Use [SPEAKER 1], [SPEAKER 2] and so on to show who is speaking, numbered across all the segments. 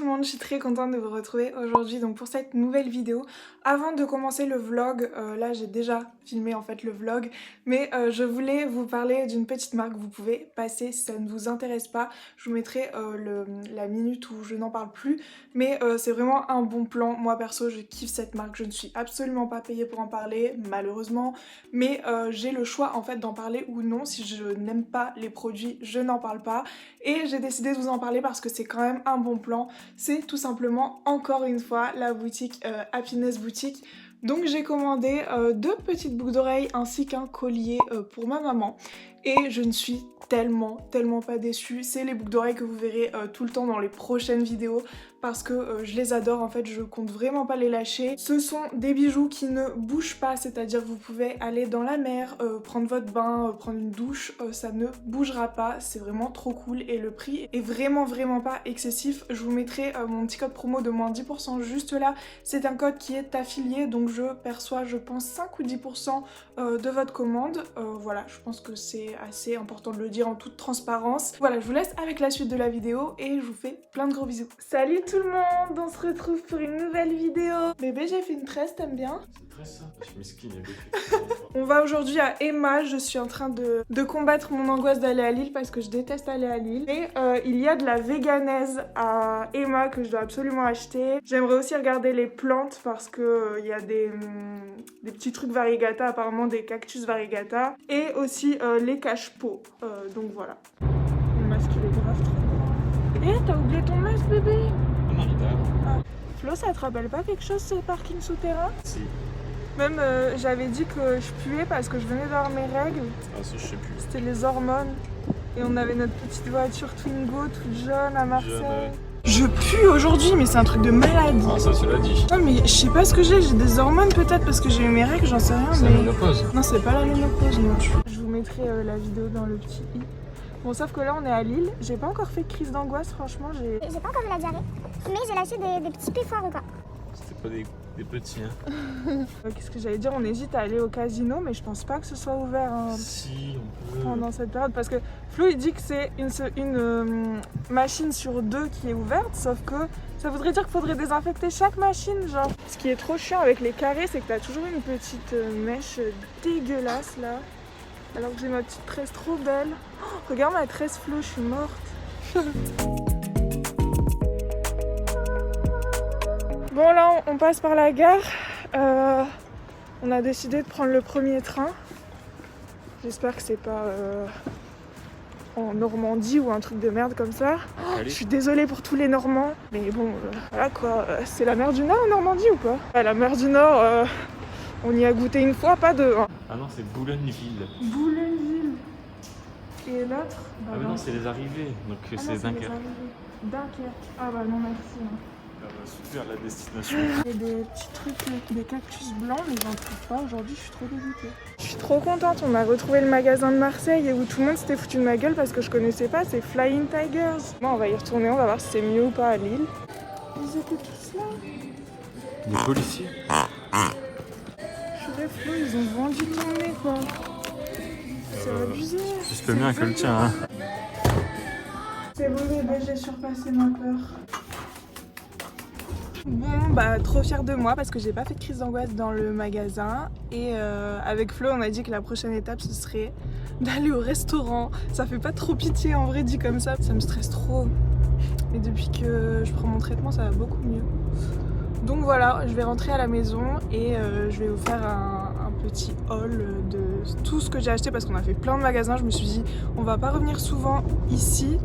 [SPEAKER 1] tout le monde, je suis très contente de vous retrouver aujourd'hui donc pour cette nouvelle vidéo. Avant de commencer le vlog, là j'ai déjà filmé en fait le vlog, mais je voulais vous parler d'une petite marque. Vous pouvez passer si ça ne vous intéresse pas, je vous mettrai la minute où je n'en parle plus, mais c'est vraiment un bon plan. Moi perso je kiffe cette marque, je ne suis absolument pas payée pour en parler malheureusement, mais j'ai le choix en fait d'en parler ou non. Si je n'aime pas les produits, je n'en parle pas, et j'ai décidé de vous en parler parce que c'est quand même un bon plan. C'est tout simplement encore une fois la boutique Happiness Boutique. Donc j'ai commandé deux petites boucles d'oreilles ainsi qu'un collier pour ma maman, et je ne suis tellement pas déçue. C'est les boucles d'oreilles que vous verrez tout le temps dans les prochaines vidéos parce que je les adore, en fait je compte vraiment pas les lâcher. Ce sont des bijoux qui ne bougent pas, c'est-à-dire vous pouvez aller dans la mer, prendre votre bain, prendre une douche, ça ne bougera pas, c'est vraiment trop cool et le prix est vraiment pas excessif. Je vous mettrai mon petit code promo de moins 10% juste là, c'est un code qui est affilié donc je perçois je pense 5 ou 10% de votre commande. Voilà, je pense que c'est assez important de le dire en toute transparence. Voilà, je vous laisse avec la suite de la vidéo et je vous fais plein de gros bisous. Salut tout le monde, on se retrouve pour une nouvelle vidéo. Bébé, j'ai fait une tresse, t'aimes bien?
[SPEAKER 2] C'est très simple, je m'esquine.
[SPEAKER 1] On va aujourd'hui à Emma, je suis en train de combattre mon angoisse d'aller à Lille parce que je déteste aller à Lille. Et il y a de la véganaise à Emma que je dois absolument acheter. J'aimerais aussi regarder les plantes parce que il y a des petits trucs variegata, apparemment des cactus variegata. Et aussi les cache-pots, donc voilà. Mon masque il est grave trop grand. Eh, t'as oublié ton masque bébé? Ah. Flo, ça te rappelle pas quelque chose ce parking souterrain?
[SPEAKER 2] Si.
[SPEAKER 1] Même j'avais dit que je puais parce que je venais d'avoir mes règles.
[SPEAKER 2] Ah ça je sais plus.
[SPEAKER 1] C'était les hormones. Et on avait notre petite voiture Twingo toute jaune à Marseille. Je pue aujourd'hui, mais c'est un truc de malade.
[SPEAKER 2] Ah ça tu l'as dit.
[SPEAKER 1] Non mais je sais pas ce que j'ai des hormones peut-être parce que j'ai eu mes règles, j'en sais rien.
[SPEAKER 2] C'est
[SPEAKER 1] mais...
[SPEAKER 2] la ménopause.
[SPEAKER 1] Non, c'est pas la ménopause non. Je vous mettrai la vidéo dans le petit i. Bon, sauf que là on est à Lille, j'ai pas encore fait de crise d'angoisse, franchement j'ai
[SPEAKER 3] pas encore eu la diarrhée, mais j'ai lâché des petits péfoires quoi.
[SPEAKER 2] C'était pas des petits hein.
[SPEAKER 1] Qu'est-ce que j'allais dire, on hésite à aller au casino mais je pense pas que ce soit ouvert hein,
[SPEAKER 2] Si on peut.
[SPEAKER 1] pendant cette période parce que Flo il dit que c'est une machine sur deux qui est ouverte, sauf que ça voudrait dire qu'il faudrait désinfecter chaque machine genre. Ce qui est trop chiant avec les carrés c'est que t'as toujours une petite mèche dégueulasse là. Alors que j'ai ma petite tresse trop belle. Oh, regarde ma tresse Flo, je suis morte. Bon là on passe par la gare. On a décidé de prendre le premier train. J'espère que c'est pas en Normandie ou un truc de merde comme ça. Oh, je suis désolée pour tous les Normands. Mais bon, voilà quoi. C'est la mer du Nord en Normandie ou pas? Ouais, la mer du Nord, on y a goûté une fois, pas deux. Hein.
[SPEAKER 2] Ah non, c'est Boulogne-Ville.
[SPEAKER 1] Boulogne-Ville. Et l'autre bah,
[SPEAKER 2] Ah mais non, c'est les arrivées, donc
[SPEAKER 1] ah
[SPEAKER 2] c'est
[SPEAKER 1] non,
[SPEAKER 2] Dunkerque.
[SPEAKER 1] Dunkerque. Ah bah non merci. Hein.
[SPEAKER 2] Ah bah, super la destination.
[SPEAKER 1] Il y a des petits trucs, des cactus blancs, mais j'en trouve pas aujourd'hui, je suis trop dégoûtée. Je suis trop contente, on a retrouvé le magasin de Marseille où tout le monde s'était foutu de ma gueule parce que je connaissais pas, c'est Flying Tigers. Bon, on va y retourner, on va voir si c'est mieux ou pas à Lille. Ils étaient tous là.
[SPEAKER 2] Des policiers.
[SPEAKER 1] Purée Flo, ils ont vendu ton nez quoi. C'est abusé.
[SPEAKER 2] Juste le mien que le tien hein.
[SPEAKER 1] C'est bon bébé, j'ai surpassé ma peur. Bon bah trop fière de moi parce que j'ai pas fait de crise d'angoisse dans le magasin et avec Flo on a dit que la prochaine étape ce serait d'aller au restaurant. Ça fait pas trop pitié en vrai dit comme ça me stresse trop. Mais depuis que je prends mon traitement ça va beaucoup mieux. Donc voilà, je vais rentrer à la maison et je vais vous faire un petit haul de tout ce que j'ai acheté parce qu'on a fait plein de magasins. Je me suis dit on va pas revenir souvent ici.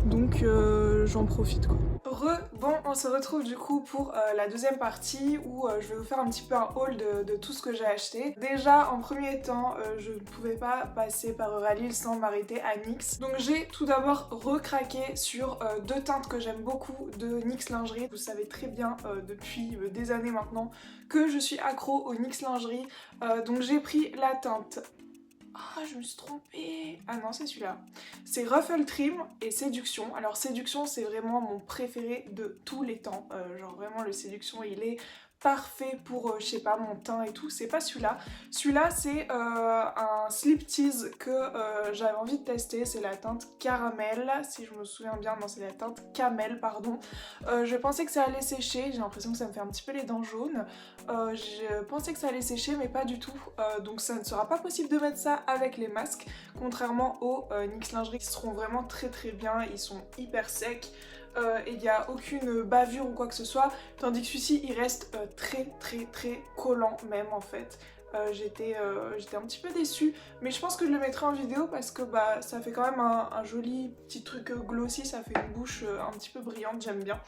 [SPEAKER 1] Donc j'en profite quoi. Bon, on se retrouve du coup pour la deuxième partie où je vais vous faire un petit peu un haul de tout ce que j'ai acheté. Déjà en premier temps, je ne pouvais pas passer par Euralil sans m'arrêter à NYX. Donc j'ai tout d'abord recraqué sur deux teintes que j'aime beaucoup de NYX Lingerie. Vous savez très bien depuis des années maintenant que je suis accro au NYX Lingerie. Donc j'ai pris la teinte... Ah, je me suis trompée. Ah non, c'est celui-là. C'est Ruffle Trim et Séduction. Alors Séduction, c'est vraiment mon préféré de tous les temps. Genre vraiment le Séduction, il est parfait pour, je sais pas, mon teint et tout, c'est pas celui-là. Celui-là, c'est un Sleep Tease que j'avais envie de tester, c'est la teinte caramel, si je me souviens bien, non c'est la teinte camel, pardon. Je pensais que ça allait sécher, j'ai l'impression que ça me fait un petit peu les dents jaunes. Je pensais que ça allait sécher, mais pas du tout, donc ça ne sera pas possible de mettre ça avec les masques, contrairement aux NYX lingerie qui seront vraiment très très bien, ils sont hyper secs. Et il n'y a aucune bavure ou quoi que ce soit, tandis que celui-ci il reste très très très collant même en fait. J'étais un petit peu déçue, mais je pense que je le mettrai en vidéo parce que bah, ça fait quand même un joli petit truc glossy, ça fait une bouche un petit peu brillante, j'aime bien.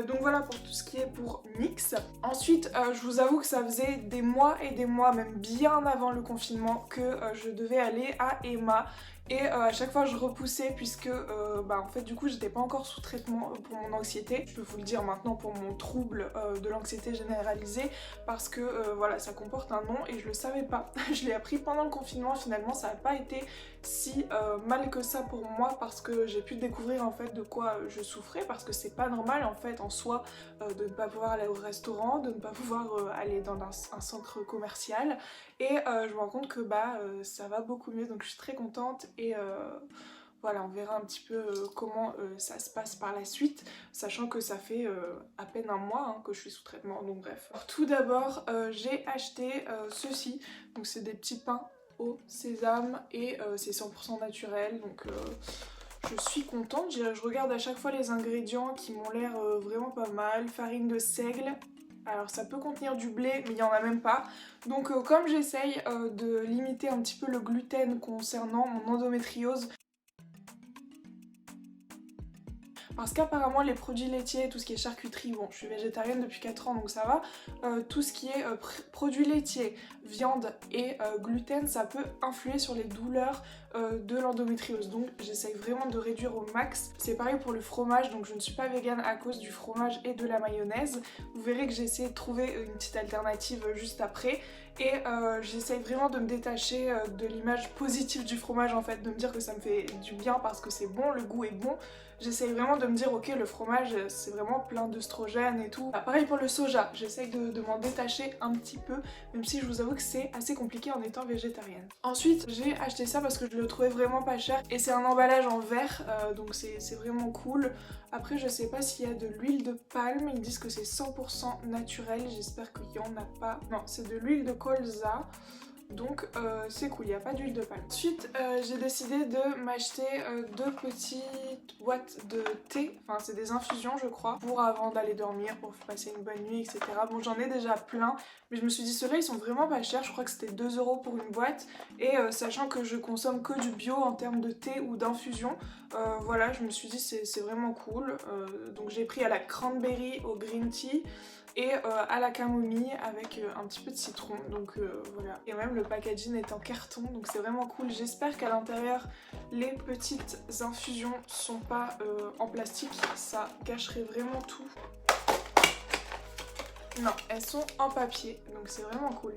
[SPEAKER 1] Donc voilà pour tout ce qui est pour NYX. Ensuite, je vous avoue que ça faisait des mois et des mois, même bien avant le confinement, que je devais aller à Emma. Et à chaque fois je repoussais puisque bah en fait du coup j'étais pas encore sous traitement pour mon anxiété. Je peux vous le dire maintenant, pour mon trouble de l'anxiété généralisée, parce que voilà, ça comporte un nom et je le savais pas. Je l'ai appris pendant le confinement, finalement ça n'a pas été si mal que ça pour moi, parce que j'ai pu découvrir en fait de quoi je souffrais, parce que c'est pas normal en fait en soi de ne pas pouvoir aller au restaurant, de ne pas pouvoir aller dans un centre commercial, et je me rends compte que bah ça va beaucoup mieux, donc je suis très contente. Et voilà, on verra un petit peu comment ça se passe par la suite, sachant que ça fait à peine un mois hein, que je suis sous traitement, donc bref. Alors, tout d'abord, j'ai acheté ceci, donc c'est des petits pains au sésame et c'est 100% naturel, donc je suis contente. Je regarde à chaque fois les ingrédients qui m'ont l'air vraiment pas mal. Farine de seigle. Alors ça peut contenir du blé, mais il n'y en a même pas. Donc comme j'essaye de limiter un petit peu le gluten concernant mon endométriose, parce qu'apparemment les produits laitiers, tout ce qui est charcuterie, bon je suis végétarienne depuis 4 ans donc ça va, tout ce qui est produits laitiers, viande et gluten, ça peut influer sur les douleurs de l'endométriose, donc j'essaye vraiment de réduire au max. C'est pareil pour le fromage, donc je ne suis pas végane à cause du fromage et de la mayonnaise. Vous verrez que j'ai essayé de trouver une petite alternative juste après. Et j'essaye vraiment de me détacher de l'image positive du fromage en fait, de me dire que ça me fait du bien parce que c'est bon, le goût est bon. J'essaye vraiment de me dire ok, le fromage c'est vraiment plein d'œstrogènes et tout. Pareil pour le soja, j'essaye de m'en détacher un petit peu, même si je vous avoue que c'est assez compliqué en étant végétarienne. Ensuite j'ai acheté ça parce que je le trouvais vraiment pas cher et c'est un emballage en verre, donc c'est vraiment cool. Après je sais pas s'il y a de l'huile de palme, ils disent que c'est 100% naturel, j'espère qu'il y en a pas. Non, c'est de l'huile de colza. Donc c'est cool, il n'y a pas d'huile de palme. Ensuite j'ai décidé de m'acheter 2 petites boîtes de thé, enfin c'est des infusions je crois, pour avant d'aller dormir, pour passer une bonne nuit, etc. Bon j'en ai déjà plein, mais je me suis dit ceux-là ils sont vraiment pas chers, je crois que c'était 2 € pour une boîte, et sachant que je consomme que du bio en termes de thé ou d'infusion, voilà je me suis dit c'est vraiment cool. Donc j'ai pris à la cranberry au green tea, et à la camomille avec un petit peu de citron, donc voilà. Et même le packaging est en carton, donc c'est vraiment cool. J'espère qu'à l'intérieur les petites infusions sont pas en plastique, ça gâcherait vraiment tout. Non, elles sont en papier, donc c'est vraiment cool.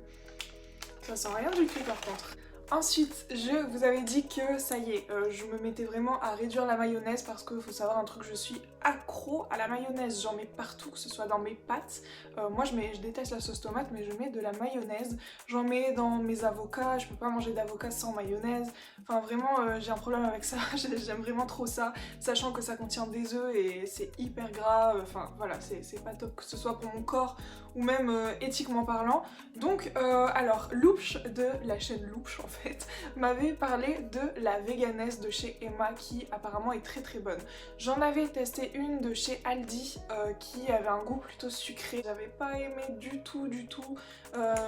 [SPEAKER 1] Ça sent rien du tout par contre. Ensuite, je vous avais dit que ça y est, je me mettais vraiment à réduire la mayonnaise, parce qu'il faut savoir un truc, je suis accro à la mayonnaise, j'en mets partout, que ce soit dans mes pâtes. Moi je déteste la sauce tomate, mais je mets de la mayonnaise, j'en mets dans mes avocats, je peux pas manger d'avocat sans mayonnaise. Enfin vraiment j'ai un problème avec ça, j'aime vraiment trop ça, sachant que ça contient des œufs et c'est hyper gras, enfin voilà, c'est pas top, que ce soit pour mon corps ou même éthiquement parlant. Donc alors Louche de la chaîne Louche en fait m'avait parlé de la véganesse de chez Emma, qui apparemment est très très bonne. J'en avais testé une de chez Aldi qui avait un goût plutôt sucré, j'avais pas aimé du tout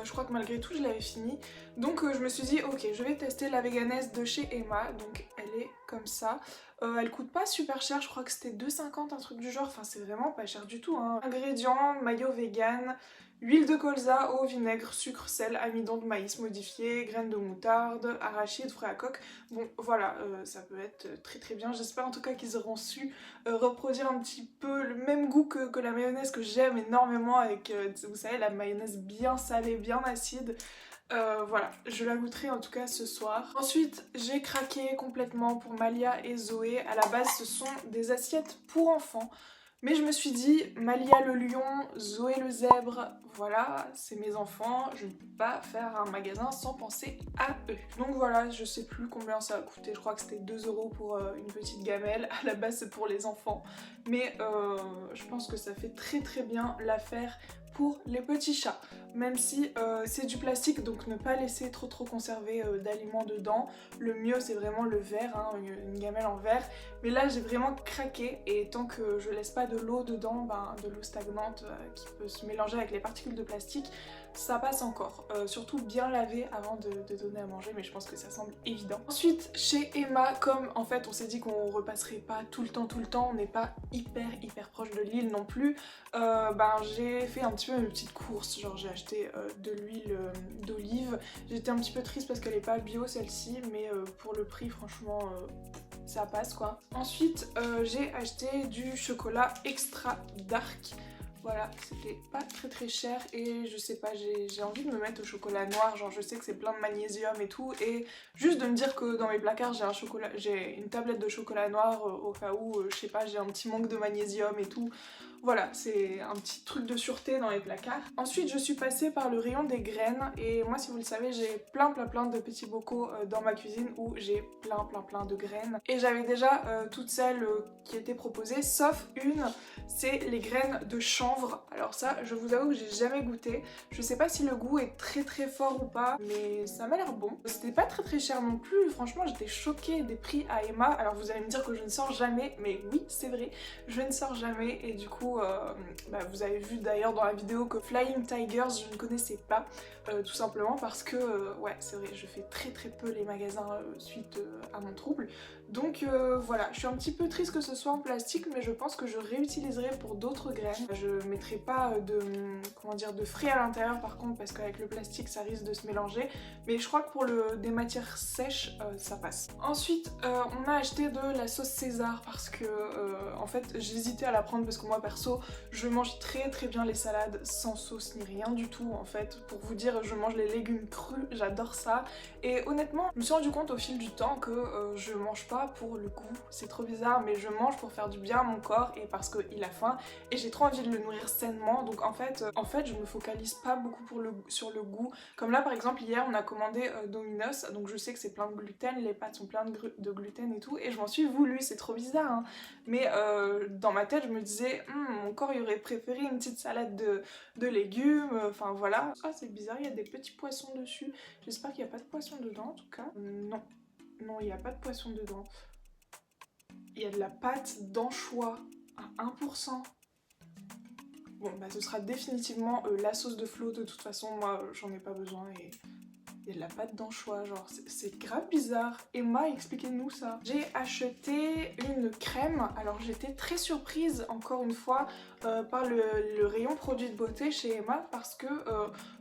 [SPEAKER 1] je crois que malgré tout je l'avais fini, donc je me suis dit ok, je vais tester la véganesse de chez Emma. Donc elle est comme ça, elle coûte pas super cher, je crois que c'était 2,50 un truc du genre, enfin c'est vraiment pas cher du tout hein. Ingrédients: maillot vegan, huile de colza, eau, vinaigre, sucre, sel, amidon de maïs modifié, graines de moutarde, arachides, fruits à coque. Bon voilà, ça peut être très très bien. J'espère en tout cas qu'ils auront su reproduire un petit peu le même goût que la mayonnaise que j'aime énormément, avec vous savez la mayonnaise bien salée, bien acide. Voilà, je la goûterai en tout cas ce soir. Ensuite j'ai craqué complètement pour Malia et Zoé. À la base ce sont des assiettes pour enfants. Mais je me suis dit, Malia le lion, Zoé le zèbre, voilà, c'est mes enfants, je ne peux pas faire un magasin sans penser à eux. Donc voilà, je sais plus combien ça a coûté, je crois que c'était 2 € pour une petite gamelle, à la base c'est pour les enfants. Mais je pense que ça fait très bien l'affaire pour les petits chats, même si c'est du plastique, donc ne pas laisser trop conserver d'aliments dedans. Le mieux c'est vraiment le verre, hein, une gamelle en verre, mais là j'ai vraiment craqué et tant que je laisse pas de l'eau dedans, de l'eau stagnante qui peut se mélanger avec les particules de plastique, ça passe encore. Surtout bien laver avant de donner à manger, mais je pense que ça semble évident. Ensuite chez Emma, comme en fait on s'est dit qu'on repasserait pas tout le temps, on n'est pas hyper proche de Lille non plus, j'ai fait un petit peu une petite course, genre j'ai acheté de l'huile d'olive. J'étais un petit peu triste parce qu'elle est pas bio celle-ci, mais pour le prix franchement ça passe quoi. Ensuite j'ai acheté du chocolat extra dark. Voilà, c'était pas très cher et je sais pas, j'ai envie de me mettre au chocolat noir, genre je sais que c'est plein de magnésium et tout, et juste de me dire que dans mes placards j'ai une tablette de chocolat noir au cas où, je sais pas, j'ai un petit manque de magnésium et tout. Voilà, c'est un petit truc de sûreté dans les placards. Ensuite, je suis passée par le rayon des graines et moi, si vous le savez, j'ai plein de petits bocaux dans ma cuisine où j'ai plein de graines. Et j'avais déjà toutes celles qui étaient proposées, sauf une, c'est les graines de chanvre. Alors ça, je vous avoue que j'ai jamais goûté. Je sais pas si le goût est très fort ou pas, mais ça m'a l'air bon. C'était pas très cher non plus, franchement, j'étais choquée des prix à Emma. Alors vous allez me dire que je ne sors jamais, mais oui, c'est vrai, je ne sors jamais et du coup, vous avez vu d'ailleurs dans la vidéo que Flying Tigers je ne connaissais pas, tout simplement parce que ouais c'est vrai, je fais très peu les magasins suite à mon trouble, donc voilà, je suis un petit peu triste que ce soit en plastique, mais je pense que je réutiliserai pour d'autres graines. Je mettrai pas de frais à l'intérieur par contre, parce qu'avec le plastique ça risque de se mélanger, mais je crois que pour des matières sèches ça passe. Ensuite on a acheté de la sauce César parce que en fait j'hésitais à la prendre parce que moi perso je mange très bien les salades sans sauce ni rien du tout en fait. Pour vous dire, je mange les légumes crus, j'adore ça. Et honnêtement, je me suis rendu compte au fil du temps que je mange pas pour le goût. C'est trop bizarre, mais je mange pour faire du bien à mon corps et parce qu'il a faim. Et j'ai trop envie de le nourrir sainement. Donc en fait je me focalise pas beaucoup sur le goût. Comme là par exemple, hier on a commandé Domino's. Donc je sais que c'est plein de gluten, les pâtes sont pleines de gluten et tout. Et je m'en suis voulu, c'est trop bizarre hein. Mais dans ma tête je me disais, mon corps il aurait préféré une petite salade de légumes, enfin voilà. Ah c'est bizarre, il y a des petits poissons dessus. J'espère qu'il n'y a pas de poisson dedans en tout cas. Non, il n'y a pas de poisson dedans. Il y a de la pâte d'anchois à 1%. Bon ce sera définitivement la sauce de Flo, de toute façon moi j'en ai pas besoin et... Il y a de la pâte d'anchois, genre c'est grave bizarre. Emma, expliquez-nous ça. J'ai acheté une crème, alors j'étais très surprise encore une fois par le rayon produits de beauté chez Emma parce que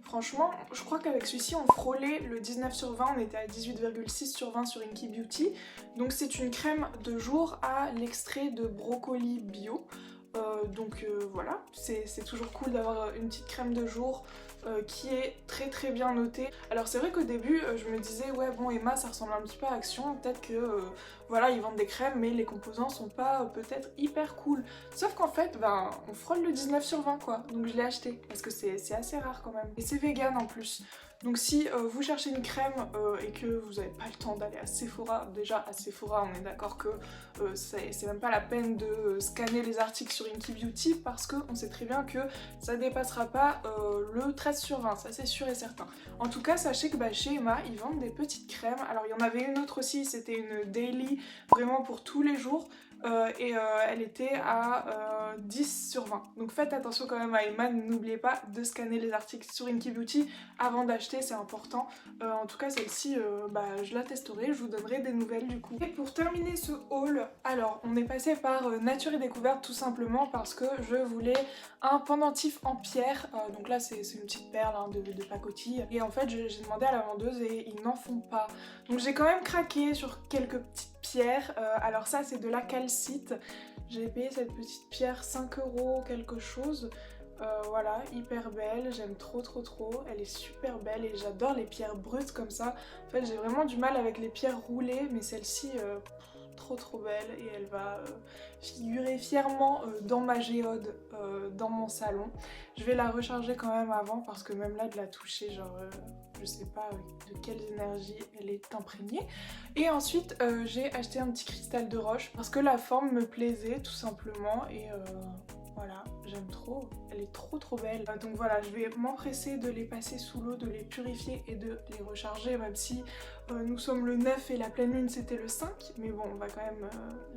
[SPEAKER 1] franchement, je crois qu'avec celui-ci on frôlait le 19/20, on était à 18,6/20 sur Inky Beauty. Donc c'est une crème de jour à l'extrait de brocoli bio. Voilà, c'est toujours cool d'avoir une petite crème de jour qui est très bien notée. Alors c'est vrai qu'au début je me disais ouais bon Emma ça ressemble un petit peu à Action, peut-être que voilà ils vendent des crèmes mais les composants sont pas peut-être hyper cool. Sauf qu'en fait on frôle le 19/20 quoi, donc je l'ai acheté parce que c'est assez rare quand même. Et c'est vegan en plus. Donc si vous cherchez une crème et que vous n'avez pas le temps d'aller à Sephora, déjà à Sephora on est d'accord que c'est même pas la peine de scanner les articles sur Inky Beauty parce qu'on sait très bien que ça dépassera pas le 13/20, ça c'est sûr et certain. En tout cas sachez que chez Emma ils vendent des petites crèmes, alors il y en avait une autre aussi, c'était une daily vraiment pour tous les jours. Elle était à 10/20. Donc faites attention quand même à Emma, n'oubliez pas de scanner les articles sur Inky Beauty avant d'acheter, c'est important. En tout cas celle-ci, je la testerai, je vous donnerai des nouvelles du coup. Et pour terminer ce haul, alors on est passé par Nature et Découverte tout simplement parce que je voulais un pendentif en pierre. Donc là c'est une petite perle hein, de pacotille. Et en fait j'ai demandé à la vendeuse et ils n'en font pas. Donc j'ai quand même craqué sur quelques petites pierres. Alors ça c'est de la calcite. J'ai payé cette petite pierre 5 € quelque chose. Voilà, hyper belle, j'aime trop, elle est super belle et j'adore les pierres brutes comme ça. En fait j'ai vraiment du mal avec les pierres roulées, mais celle-ci, trop belle et elle va figurer fièrement dans ma géode dans mon salon. Je vais la recharger quand même avant parce que même là de la toucher, genre je sais pas de quelles énergies elle est imprégnée. Et ensuite j'ai acheté un petit cristal de roche parce que la forme me plaisait tout simplement et voilà, j'aime trop, elle est trop belle. Donc voilà, je vais m'empresser de les passer sous l'eau, de les purifier et de les recharger, même si nous sommes le 9 et la pleine lune c'était le 5. Mais bon, on va quand même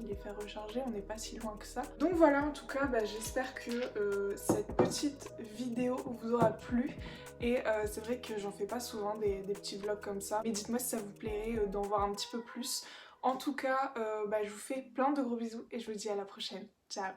[SPEAKER 1] les faire recharger, on n'est pas si loin que ça. Donc voilà, en tout cas, j'espère que cette petite vidéo vous aura plu. Et c'est vrai que j'en fais pas souvent des petits vlogs comme ça. Mais dites-moi si ça vous plairait d'en voir un petit peu plus. En tout cas, je vous fais plein de gros bisous et je vous dis à la prochaine. Ciao!